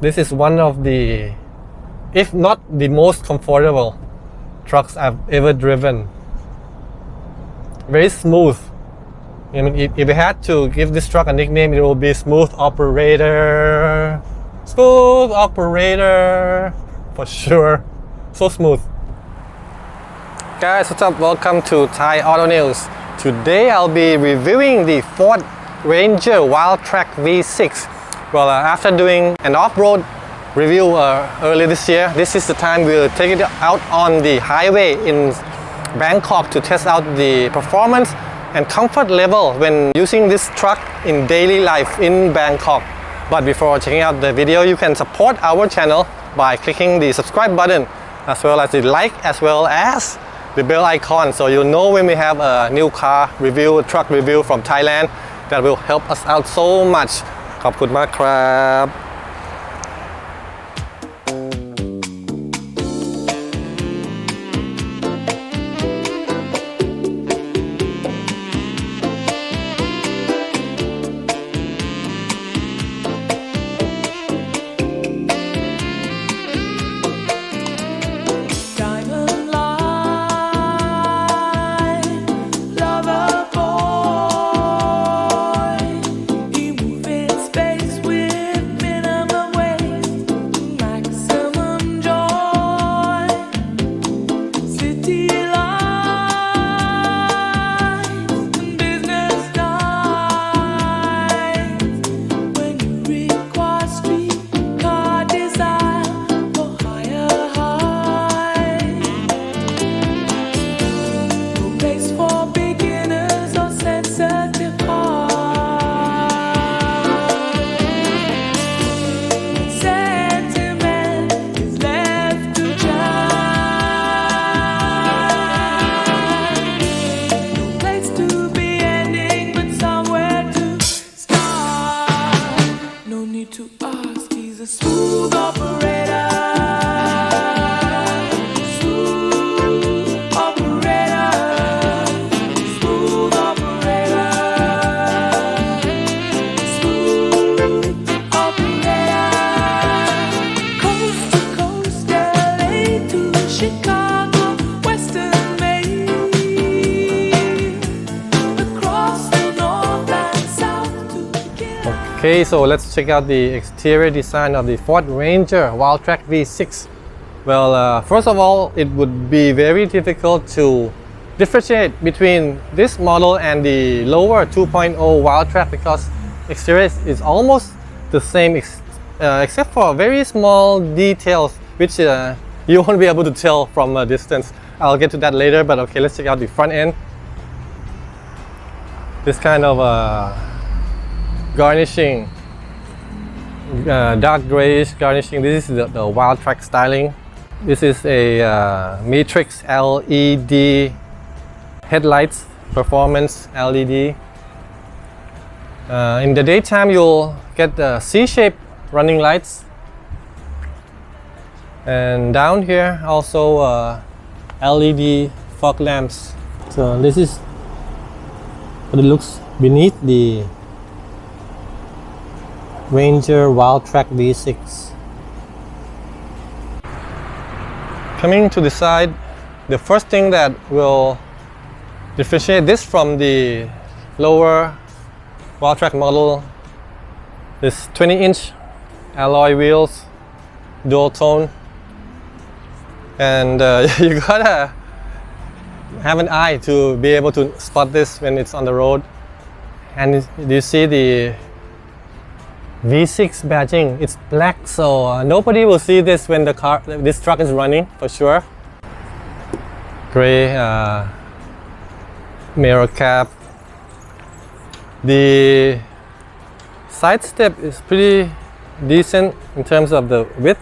This is one of the, if not the most comfortable trucks I've ever driven. Very smooth. I mean, if I had to give this truck a nickname, it will be Smooth Operator. Smooth Operator, for sure. So smooth. Guys, what's up? Welcome to Thai Auto News. Today I'll be reviewing the Ford Ranger Wildtrak V6. Well, after doing an off-road review early this year, this is the time we'll take it out on the highway in Bangkok to test out the performance and comfort level when using this truck in daily life in Bangkok. But before checking out the video, you can support our channel by clicking the subscribe button, as well as the like, as well as the bell icon, so you'll know when we have a new car review, a truck review from Thailand. That will help us out so much. ขอบคุณมากครับ Okay, so let's check out the exterior design of the Ford Ranger Wildtrak V6. Well, first of all, it would be very difficult to differentiate between this model and the lower 2.0 Wildtrak because exterior is almost the same except for very small details which you won't be able to tell from a distance. I'll get to that later, but okay, let's check out the front end. This kind of garnishing, dark grayish garnishing. This is the Wildtrak styling. This is a matrix LED headlights, performance LED. In the daytime, you'll get the C-shaped running lights, and down here also LED fog lamps. So this is what it looks beneath the Ranger Wildtrak V6. Coming to the side, the first thing that will differentiate this from the lower Wildtrak model is 20-inch alloy wheels, dual tone, and you gotta have an eye to be able to spot this when it's on the road. And you see the V6 badging, it's black, so nobody will see this when this truck is running for sure. Gray mirror cap. The side step is pretty decent in terms of the width,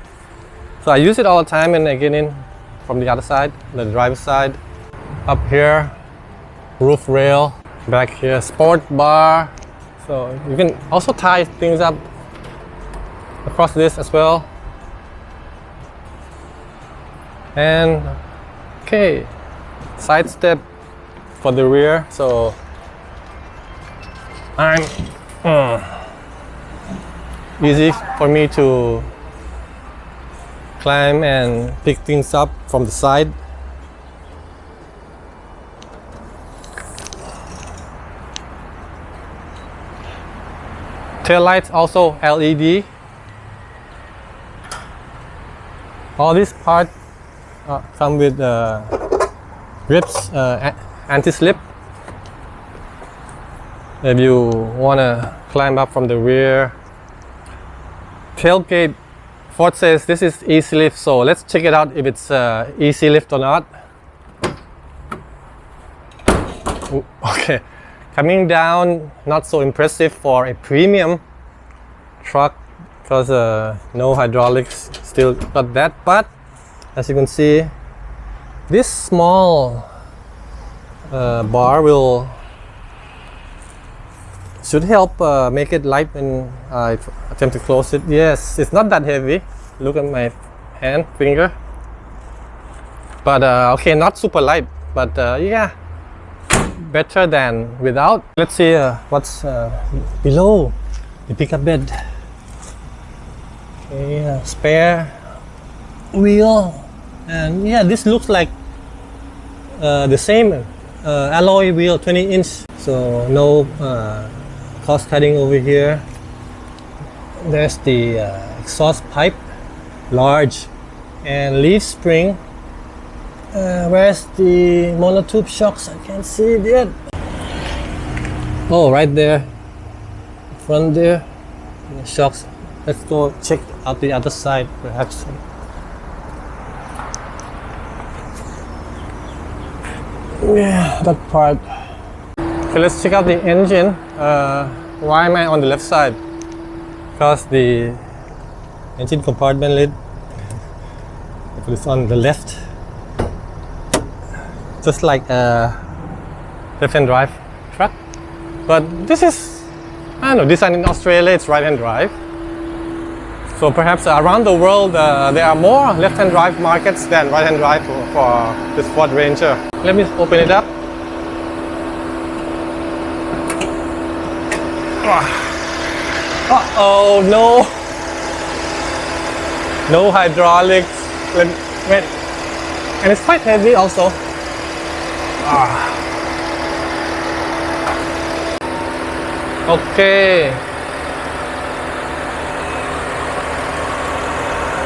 so I use it all the time when I get in from the other side, the driver's side. Up here, roof rail. Back here, sport bar, so you can also tie things up across this as well. And okay, side step for the rear, so I'm easy for me to climb and pick things up from the side. Tail lights also LED. All these parts come with grips, anti-slip. If you want to climb up from the rear. Tailgate, Ford says this is easy lift, so let's check it out if it's easy lift or not. Ooh, okay, coming down, not so impressive for a premium truck because no hydraulics, still got that. But as you can see, this small bar should help make it light when I attempt to close it. Yes, it's not that heavy. Look at my finger. But okay, not super light, but yeah, better than without. Let's see what's below the pickup bed. Okay, spare wheel, and yeah, this looks like the same alloy wheel, 20-inch, so no cost cutting over here. There's the exhaust pipe, large, and leaf spring. Where's the monotube shocks? I can't see it yet. Oh, right there, front there, the shocks. Let's go check out the other side, perhaps. Yeah, that part. Okay, let's check out the engine. Why am I on the left side? Because the engine compartment lid, I put it on the left, just like a left-hand drive truck. But this is, I don't know, designed in Australia, it's right-hand drive. So perhaps around the world there are more left-hand drive markets than right-hand drive for this Ford Ranger. Let me open it up. Uh-oh, no! No hydraulics. Wait. And it's quite heavy also. Okay.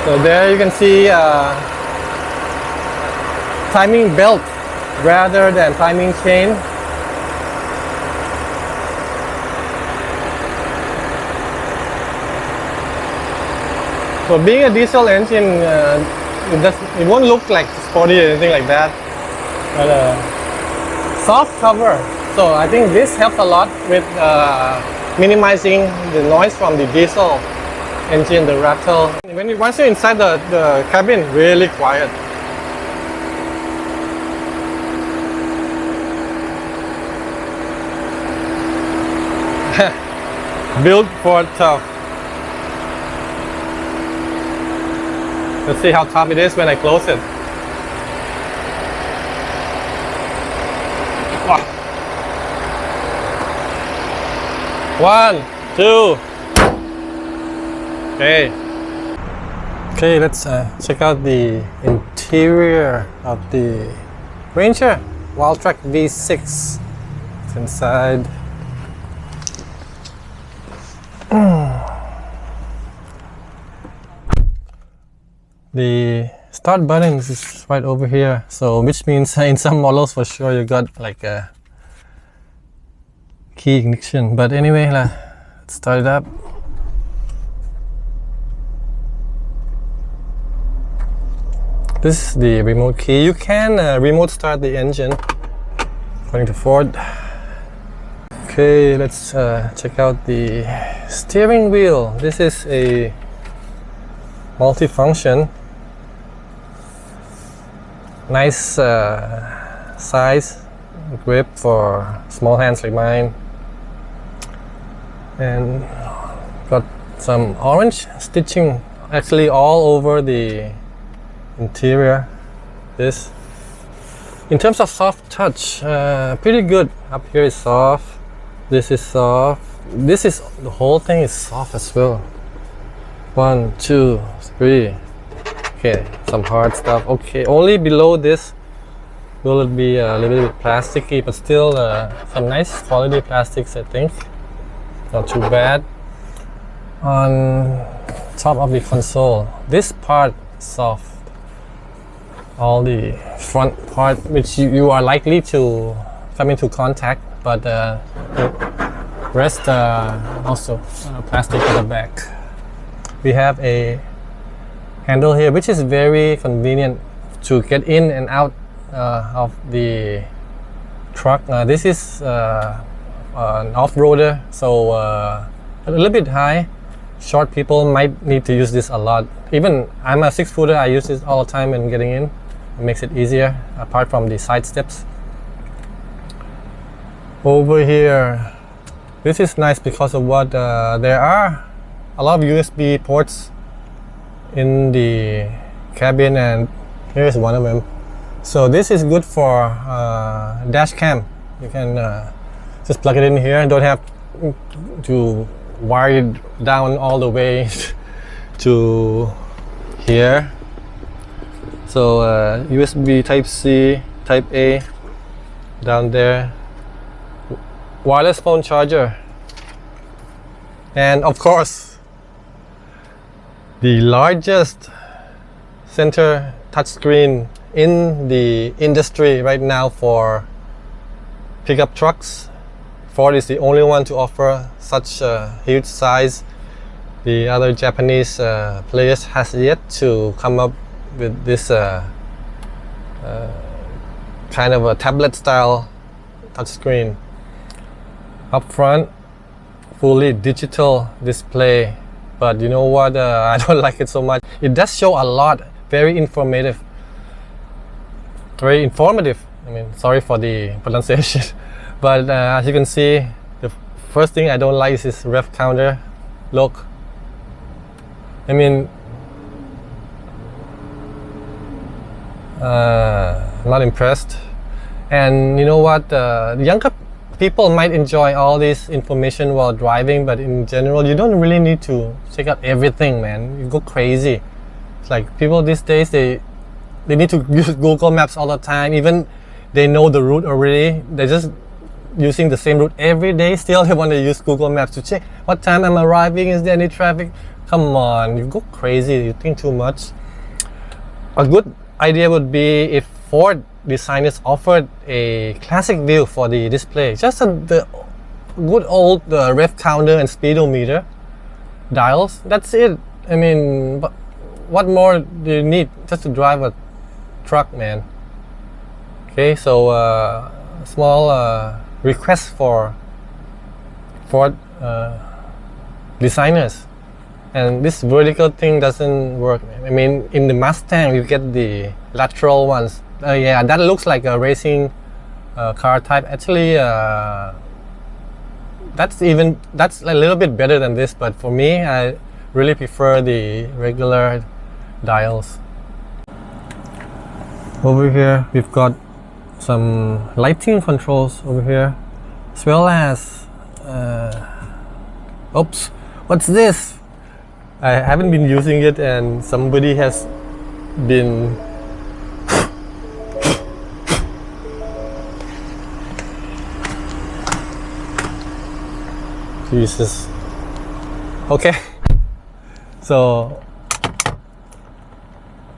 So there you can see timing belt rather than timing chain. So being a diesel engine, it won't look like sporty or anything like that. But soft cover. So I think this helps a lot with minimizing the noise from the diesel engine, the Raptor. Once you're inside the cabin, really quiet. Built for tough. Let's see how tough it is when I close it. One, two. Okay. Okay, let's check out the interior of the Ranger Wildtrak V6. It's inside. The start button is right over here, so which means in some models for sure you got like a key ignition. But anyway, let's start it up. This is the remote key. You can remote start the engine according to Ford. Okay, let's check out the steering wheel. This is a multi-function. Nice size grip for small hands like mine, and got some orange stitching actually all over the interior. This, in terms of soft touch, pretty good. Up here is soft, this is soft, this is, the whole thing is soft as well. 1, 2, 3. Okay, some hard stuff. Okay, only below this will it be a little bit plasticky, but still some nice quality plastics, I think. Not too bad. On top of the console, this part soft. All the front part, which you are likely to come into contact, but the rest also plastic at the back. We have a handle here, which is very convenient to get in and out of the truck. This is an off-roader, so a little bit high. Short people might need to use this a lot. Even I'm a 6-footer, I use this all the time when getting in. It makes it easier, apart from the side steps. Over here, this is nice because of what there are a lot of USB ports in the cabin, and here's one of them. So this is good for dash cam. You can just plug it in here. Don't have to wire it down all the way to here. So USB type C, type A down there. Wireless phone charger, and of course the largest center touchscreen in the industry right now for pickup trucks. Ford is the only one to offer such a huge size. The other Japanese players has yet to come up with this kind of a tablet style touchscreen. Up front, fully digital display, but you know what, I don't like it so much. It does show a lot, very informative. I mean, sorry for the pronunciation. But as you can see, the first thing I don't like is this rev counter. Look, I mean, not impressed. And you know what, the younger people might enjoy all this information while driving, but in general, you don't really need to check out everything, man. You go crazy. It's like people these days, they need to use Google Maps all the time. Even they know the route already. They're just using the same route every day. Still, they want to use Google Maps to check what time I'm arriving. Is there any traffic? Come on, you go crazy. You think too much. A good idea would be if Ford designers offered a classic view for the display. Just the good old rev counter and speedometer dials. That's it. I mean, what more do you need just to drive a truck, man? Okay, so small request for Ford designers. And this vertical thing doesn't work. I mean, in the Mustang, you get the lateral ones. Yeah, that looks like a racing car type. Actually, that's a little bit better than this. But for me, I really prefer the regular dials. Over here, we've got some lighting controls over here, as well as oops, what's this? I haven't been using it, and somebody has been Jesus. Okay, so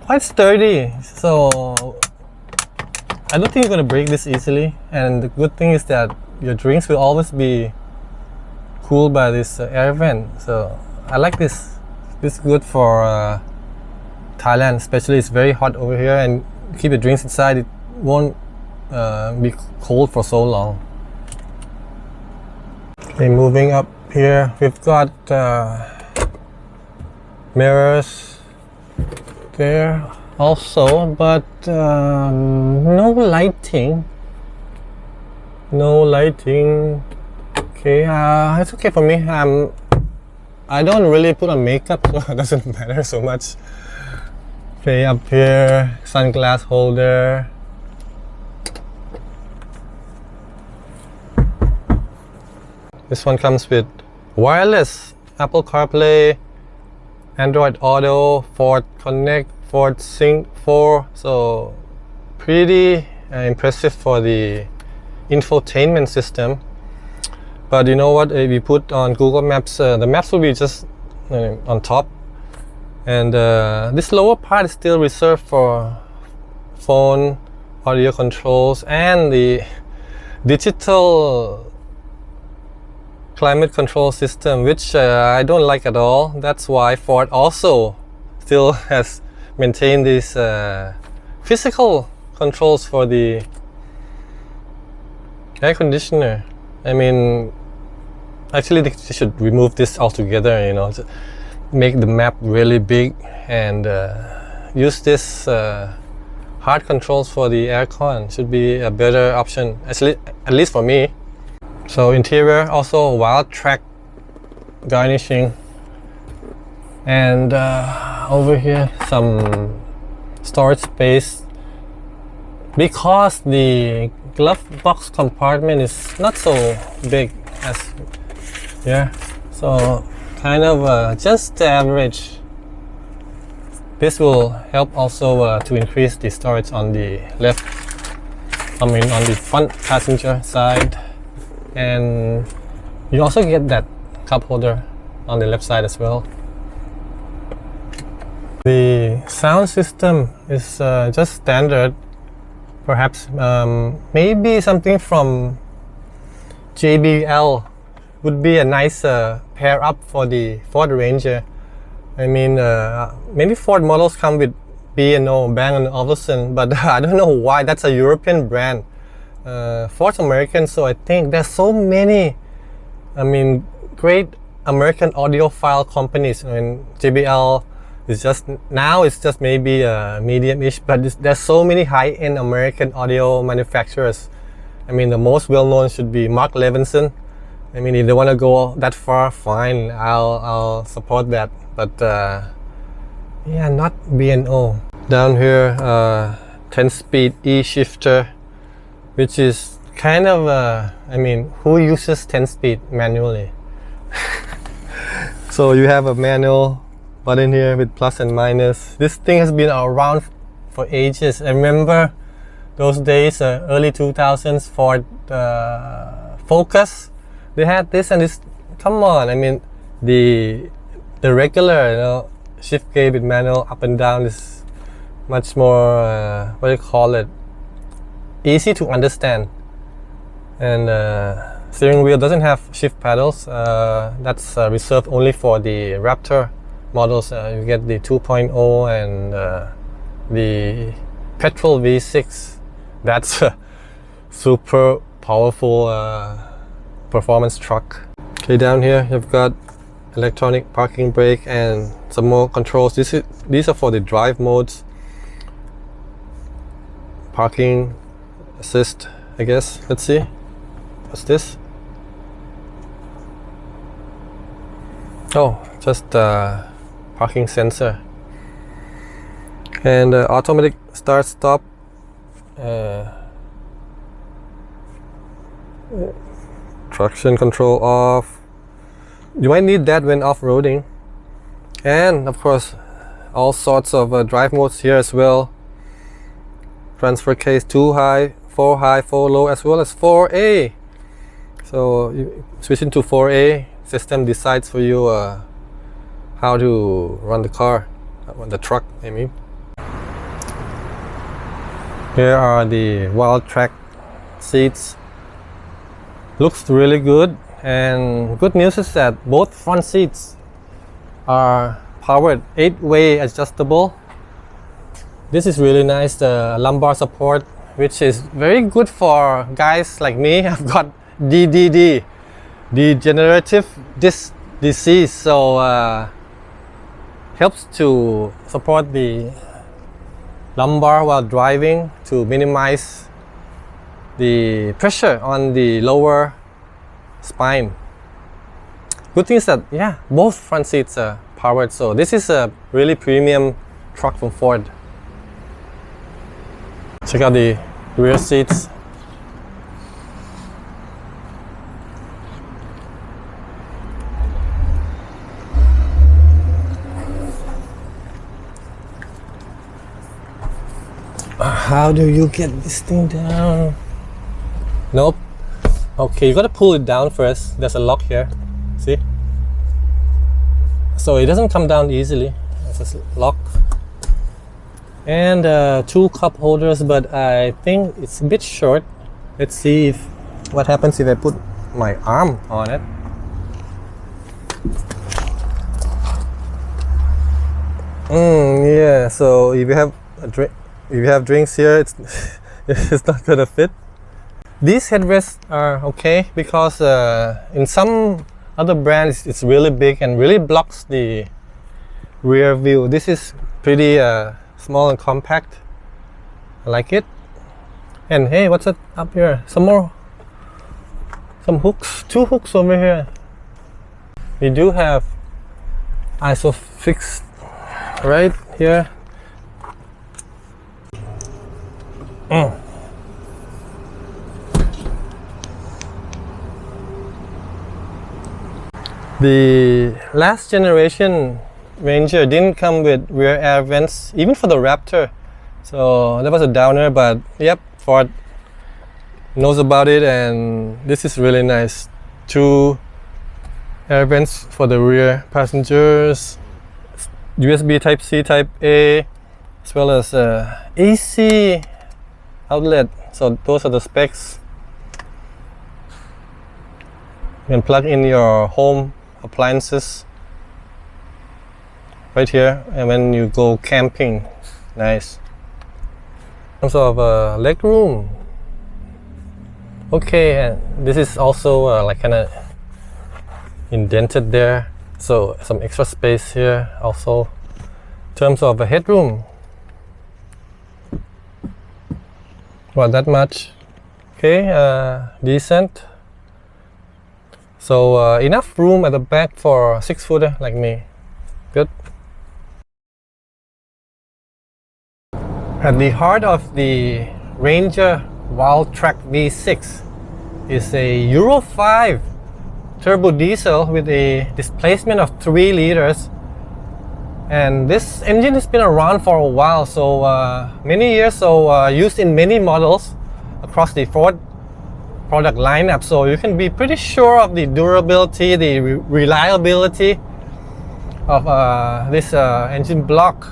quite sturdy, so I don't think you're gonna break this easily. And the good thing is that your drinks will always be cooled by this air vent. So I like this. This is good for Thailand, especially. It's very hot over here, and keep your drinks inside. It won't be cold for so long. Okay, moving up here, we've got mirrors there also, but no lighting. No lighting. Okay, it's okay for me. I don't really put on makeup, so it doesn't matter so much. Okay, up here, sunglass holder. This one comes with wireless Apple CarPlay, Android Auto, Ford Connect, Ford Sync 4, so pretty impressive for the infotainment system. But you know what, if we put on Google Maps, the maps will be just on top, and this lower part is still reserved for phone, audio controls, and the digital climate control system, which I don't like at all. That's why Ford also still has maintained these physical controls for the air conditioner. I mean, actually they should remove this altogether, you know, to make the map really big and use this hard controls for the aircon. Should be a better option, at least for me. So interior also Wildtrak garnishing, and over here some storage space, because the glove box compartment is not so big as here, so kind of just average. This will help also to increase the storage on the left, on the front passenger side, and you also get that cup holder on the left side as well. The sound system is just standard. Perhaps maybe something from JBL would be a nice pair up for the Ford Ranger. I mean, many Ford models come with B&O, Bang & Olufsen, but I don't know why. That's a European brand. Ford's American, so I think there's so many, I mean, great American audiophile companies. I mean, JBL is just, now it's just maybe medium-ish, but there's so many high-end American audio manufacturers. I mean, the most well-known should be Mark Levinson. I mean, if they want to go that far, fine, I'll support that. But yeah, not B&O. Down here, 10-speed E-shifter, which is kind of, I mean, who uses 10-speed manually? So you have a manual button here with plus and minus. This thing has been around for ages. I remember those days, early 2000s, Ford Focus. They had this, and this, come on, I mean, the regular, you know, shift gear with manual up and down is much more, what do you call it, easy to understand. And steering wheel doesn't have shift paddles. That's reserved only for the Raptor models. You get the 2.0 and the petrol V6. That's a super powerful performance truck. Okay, down here you've got electronic parking brake and some more controls. These are for the drive modes. Parking assist, I guess. Let's see. What's this? Oh, just parking sensor. And automatic start stop. Traction control off. You might need that when off-roading. And of course, all sorts of drive modes here as well. Transfer case 2 high, 4 high, 4 low, as well as 4A. So you switching to 4A, system decides for you how to run the car, the truck, I mean. Here are the Wildtrak seats. Looks really good, and good news is that both front seats are powered 8-way adjustable. This is really nice, the lumbar support, which is very good for guys like me. I've got DDD, degenerative disc disease, so helps to support the lumbar while driving to minimize the pressure on the lower spine. Good thing is that, yeah, both front seats are powered, so this is a really premium truck from Ford. Check out the rear seats. How do you get this thing down? Nope. Okay, you gotta pull it down first. There's a lock here. See? So it doesn't come down easily. It's a lock. And 2 cup holders, but I think it's a bit short. Let's see if what happens if I put my arm on it. Yeah, so if you have a drink, if you have drinks here, it's it's not gonna fit. These headrests are okay because in some other brands it's really big and really blocks the rear view. This is pretty small and compact. I like it. And hey, what's that up here? Some hooks, 2 hooks over here. We do have ISOFIX right here. The last generation Ranger didn't come with rear air vents, even for the Raptor. So that was a downer, but yep, Ford knows about it, and this is really nice. 2 air vents for the rear passengers, USB Type C, Type A, as well as AC outlet. So those are the specs. You can plug in your home appliances right here, and when you go camping, nice. In terms of leg room, okay, and this is also like kind of indented there, so some extra space here. Also, in terms of a headroom, well, that much. Okay, decent. So enough room at the back for a 6-footer like me. Good. At the heart of the Ranger Wildtrak V6 is a Euro 5 turbo diesel with a displacement of 3 liters. And this engine has been around for a while, so many years, so used in many models across the Ford product lineup, so you can be pretty sure of the durability, the reliability of this engine block.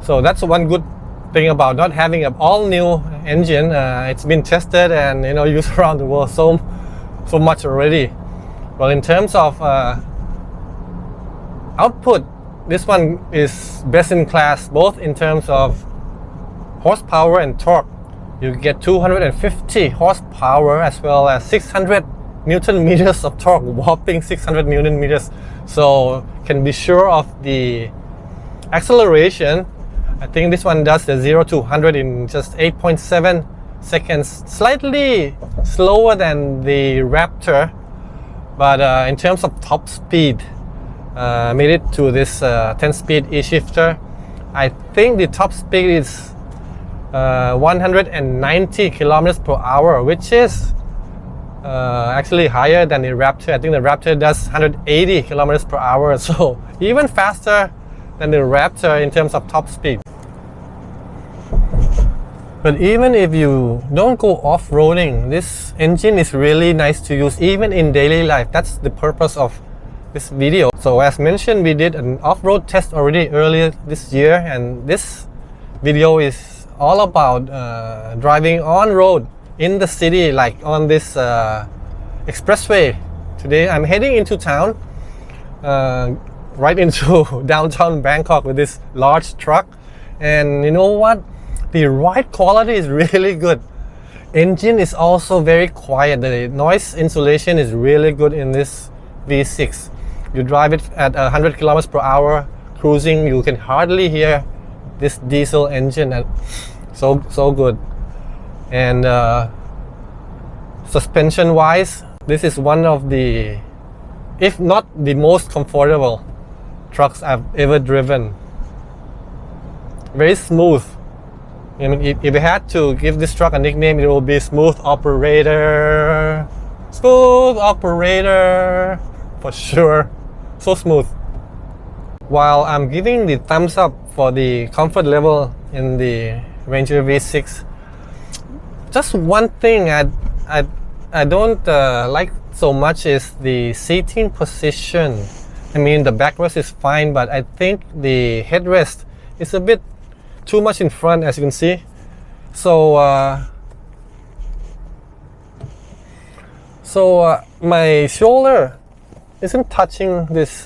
So that's one good thing about not having an all-new engine. It's been tested and used around the world so much already. Well, in terms of output, this one is best in class, both in terms of horsepower and torque. You get 250 horsepower as well as 600 Newton meters of torque, whopping 600 Newton meters. So can be sure of the acceleration. I think this one does the 0 to 100 in just 8.7 seconds, slightly slower than the Raptor. But in terms of top speed, made it to this 10-speed e-shifter. I think the top speed is 190 kilometers per hour, which is actually higher than the Raptor. I think the Raptor does 180 kilometers per hour, so even faster than the Raptor in terms of top speed. But even if you don't go off-roading, this engine is really nice to use even in daily life. That's the purpose of this video. So as mentioned, we did an off-road test already earlier this year, and this video is all about driving on road in the city, like on this expressway. Today I'm heading into town, right into downtown Bangkok with this large truck. And you know what? The ride quality is really good. Engine is also very quiet. The noise insulation is really good in this V6. You drive it at 100 kilometers per hour cruising, you can hardly hear this diesel engine. And so good. And suspension wise, this is one of the, if not the most comfortable trucks I've ever driven. Very smooth. I mean, if I had to give this truck a nickname, it will be Smooth Operator. Smooth Operator for sure. So smooth. While I'm giving the thumbs up for the comfort level in the Ranger V6. Just one thing I don't like so much is the seating position. I mean, the backrest is fine, but I think the headrest is a bit too much in front, as you can see. So my shoulder isn't touching this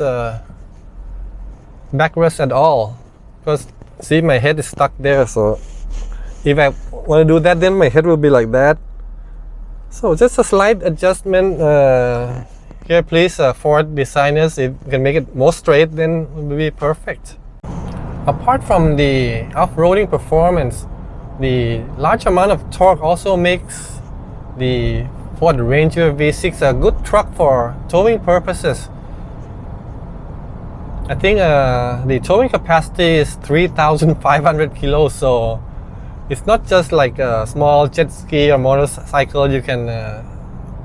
backrest at all, because see, my head is stuck there. So if I want to do that, then my head will be like that. So just a slight adjustment here, please, Ford designers. If you can make it more straight, then it will be perfect. Apart from the off-roading performance, the large amount of torque also makes the Ford Ranger V6 a good truck for towing purposes. I think the towing capacity is 3,500 kilos, so it's not just like a small jet ski or motorcycle you can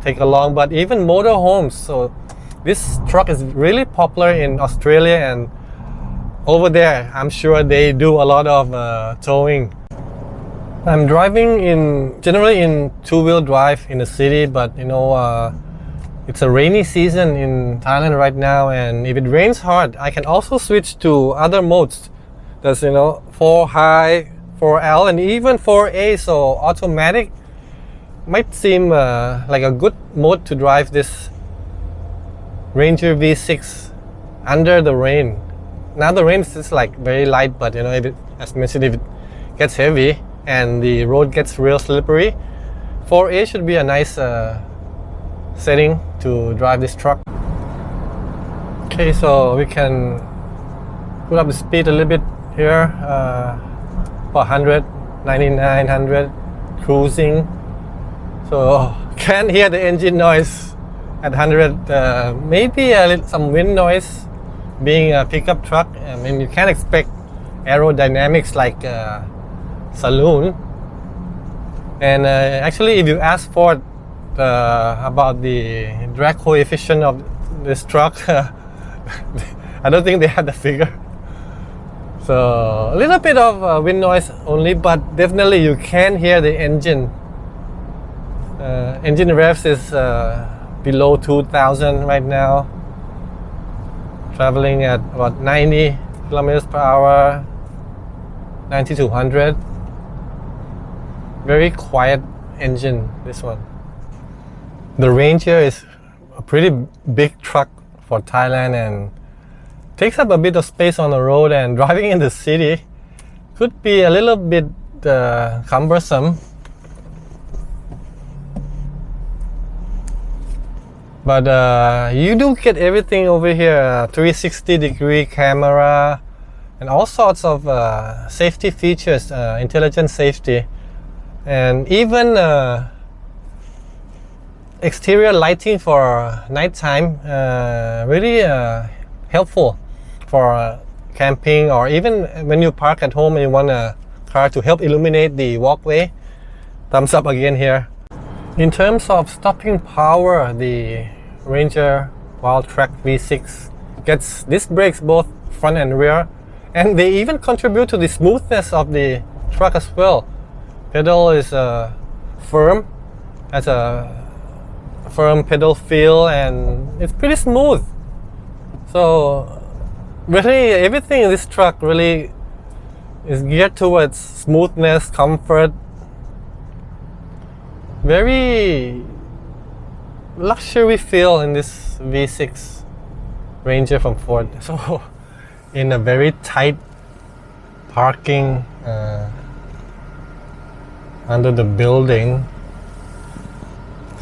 take along, but even motorhomes. So this truck is really popular in Australia, and over there I'm sure they do a lot of towing. I'm driving generally in two-wheel drive in the city, but you know, it's a rainy season in Thailand right now, and if it rains hard, I can also switch to other modes. There's, you know, 4 high, 4L, and even 4A, so automatic might seem like a good mode to drive this Ranger V6 under the rain. Now the rain is just like very light, but you know, as mentioned, if it gets heavy and the road gets real slippery, 4A should be a nice setting to drive this truck. Okay, so we can put up the speed a little bit here for 100, 99, 100, cruising. So can't hear the engine noise at 100. Maybe some wind noise, being a pickup truck. I mean, you can't expect aerodynamics like saloon. And actually, if you ask Ford about the drag coefficient of this truck, I don't think they have the figure. So a little bit of wind noise only, but definitely you can hear the engine. Engine revs is below 2,000 right now, traveling at about 90 kilometers per hour, 90 to 100. Very quiet engine, this one. The Ranger is a pretty big truck for Thailand and takes up a bit of space on the road, and driving in the city could be a little bit cumbersome. But you do get everything over here, 360-degree camera and all sorts of safety features, intelligent safety, and even exterior lighting for nighttime, really helpful for camping, or even when you park at home and you want a car to help illuminate the walkway. Thumbs up again here. In terms of stopping power, the Ranger Wildtrak V6 gets disc brakes both front and rear, and they even contribute to the smoothness of the truck as well. Pedal is firm, has a firm pedal feel, and it's pretty smooth. So really everything in this truck really is geared towards smoothness, comfort. Very luxury feel in this V6 Ranger from Ford. So in a very tight parking under the building.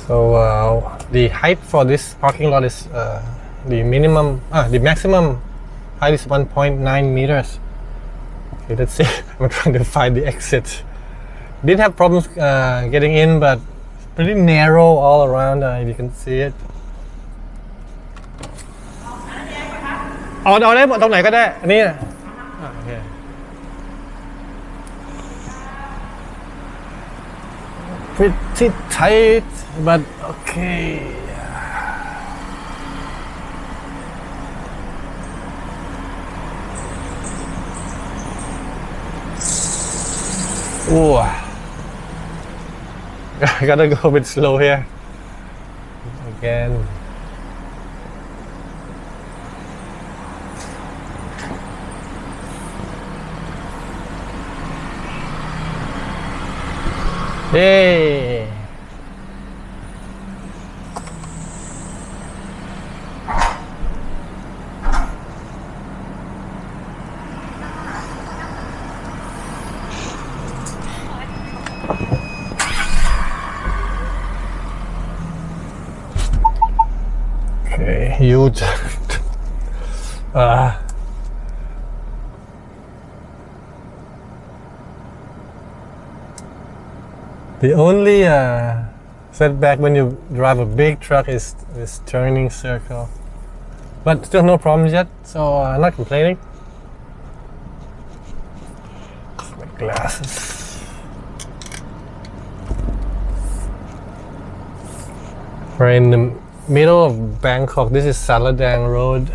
So the height for this parking lot is the maximum height is 1.9 meters. Okay, let's see. I'm trying to find the exit. Didn't have problems getting in, but it's pretty narrow all around, if you can see it. เอาได้หมดตรงไหนก็ได้อันนี้นะโอเค Pretty tight, but okay. Ooh. I gotta go a bit slow here. Again. Yay! Okay, huge. The only setback when you drive a big truck is this turning circle, but still no problems yet, so I'm not complaining. My glasses. We're in the middle of Bangkok. This is Saladang Road.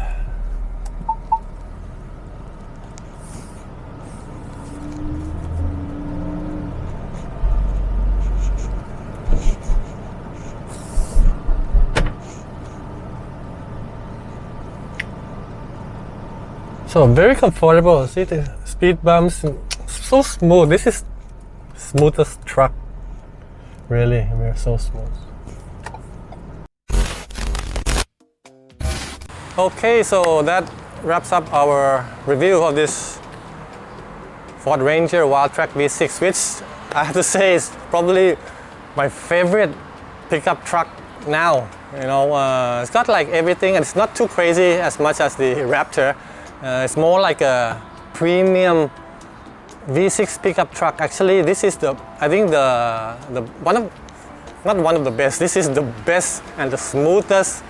So very comfortable. See the speed bumps, so smooth. This is smoothest truck. Really, we're so smooth. Okay, so that wraps up our review of this Ford Ranger Wildtrak V6, which I have to say is probably my favorite pickup truck now. You know, it's got like everything, and it's not too crazy as much as the Raptor. It's more like a premium V6 pickup truck. Actually, this is I think not one of the best. This is the best and the smoothest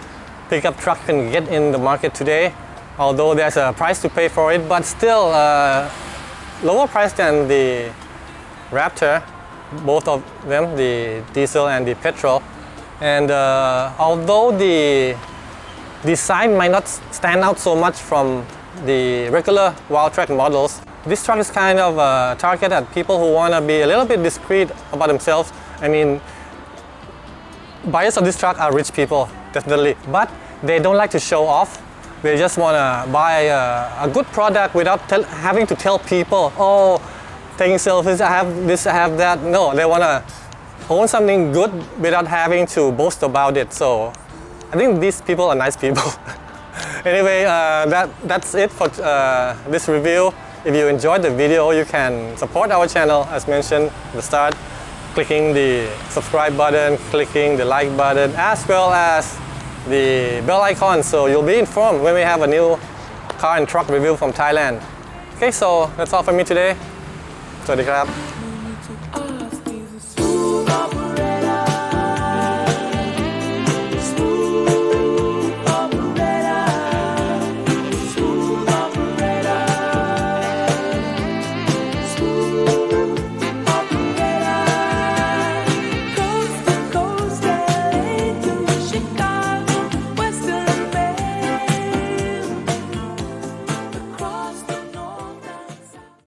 pickup truck you can get in the market today. Although there's a price to pay for it, but still lower price than the Raptor, both of them, the diesel and the petrol. And although the design might not stand out so much from the regular Wildtrak models, this truck is kind of targeted at people who want to be a little bit discreet about themselves. I mean, buyers of this truck are rich people, definitely, but they don't like to show off. They just want to buy a good product without having to tell people, oh, taking selfies, I have this, I have that. No, they want to own something good without having to boast about it. So I think these people are nice people. Anyway, that's it for this review. If you enjoyed the video, you can support our channel as mentioned at the start, clicking the subscribe button, clicking the like button, as well as the bell icon, so you'll be informed when we have a new car and truck review from Thailand. Okay, so that's all for me today. สวัสดีครับ